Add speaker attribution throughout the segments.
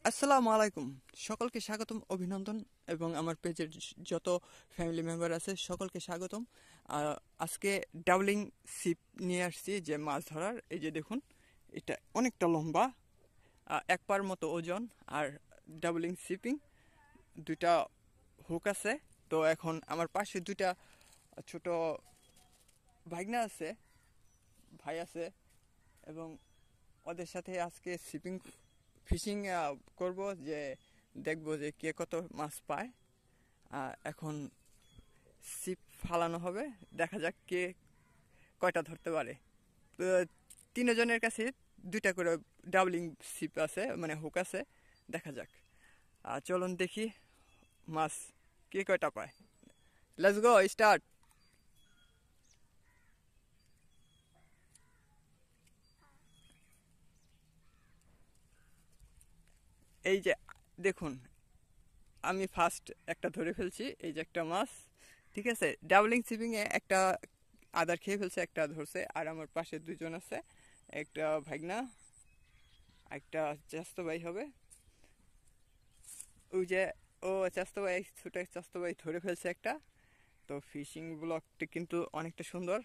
Speaker 1: আসসালামু আলাইকুম, সকলকে স্বাগতম, অভিনন্দন এবং আমার পেজের যত ফ্যামিলি মেম্বার আছে সকলকে স্বাগতম। আজকে ডাবলিং সিপ নিয়ে আসছি যে মাছ ধরার। এই যে দেখুন, এটা অনেকটা লম্বা, এক পার মতো ওজন, আর ডাবলিং সিপিং, দুইটা হুক আছে। তো এখন আমার পাশে দুইটা ছোট ভাগনা আছে, ভাই আছে, এবং ওদের সাথে আজকে সিপিং ফিশিং করব, যে দেখবো যে কে কত মাছ পায়। এখন ছিপ ফালানো হবে, দেখা যাক কে কয়টা ধরতে পারে। তো তিনজনের কাছে দুইটা করে ডাবলিং ছিপ আছে, মানে হুক আছে। দেখা যাক, চলুন দেখি মাছ কে কয়টা পায়। Let's go, start. এই যে দেখুন, আমি ফার্স্ট একটা ধরে ফেলছি, এই যে একটা মাছ। ঠিক আছে, ডাবলিং সিপিংয়ে একটা আদার খেয়ে ফেলছে, একটা ধরছে, আর আমার পাশে দুজন আছে, একটা ভাগনা, একটা চাস্তো ভাই হবে। ওই যে, ও চাস্তো ভাই, ছোট চাস্তো ভাই ধরে ফেলছে একটা। তো ফিশিং ব্লগটি কিন্তু অনেকটা সুন্দর,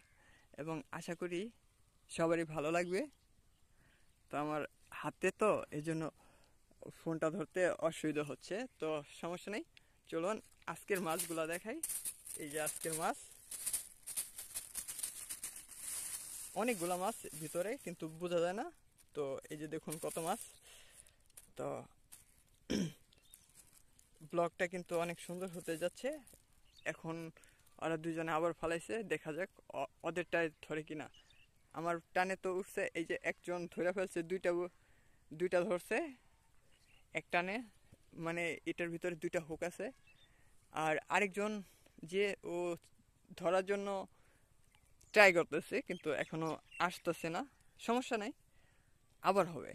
Speaker 1: এবং আশা করি সবারই ভালো লাগবে। তো আমার হাতে তো এই জন্য ফোনটা ধরতে অসুবিধা হচ্ছে, তো সমস্যা নেই। চলুন আজকের মাছগুলা দেখাই। এই যে আজকের মাছ, অনেকগুলা মাছ ভিতরে, কিন্তু বোঝা যায় না। তো এই যে দেখুন কত মাছ। তো ব্লগটা কিন্তু অনেক সুন্দর হতে যাচ্ছে। এখন ওরা দুজনে আবার ফালাইছে, দেখা যাক ওদেরটাই ধরে কিনা। আমার টানে তো উঠছে, এই যে একজন ধরে ফেলছে, দুইটা দুইটা ধরছে এক টানে, মানে এটার ভিতরে দুইটা হুক আছে। আর আরেকজন যে, ও ধরার জন্য ট্রাই করতেছে, কিন্তু এখনো আসতেছে না। সমস্যা নাই, আবার হবে।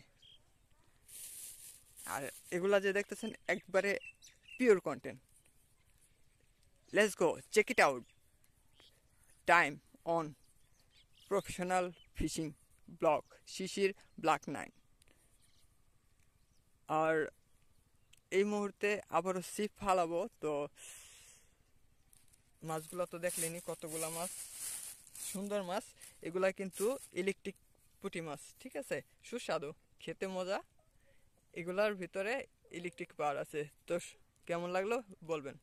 Speaker 1: আর এগুলা যে দেখতেছেন একবারে pure content. Let's go, check it out. Time on professional fishing blog, Shishir black 9। আর এই মুহূর্তে আবারও ছিপ ফালাবো। তো মাছগুলো তো দেখলেনি, কতগুলা মাছ, সুন্দর মাছ। এগুলা কিন্তু ইলেকট্রিক পুঁটি মাছ, ঠিক আছে, সুস্বাদু, খেতে মজা। এগুলার ভিতরে ইলেকট্রিক পাওয়ার আছে। তো কেমন লাগলো বলবেন।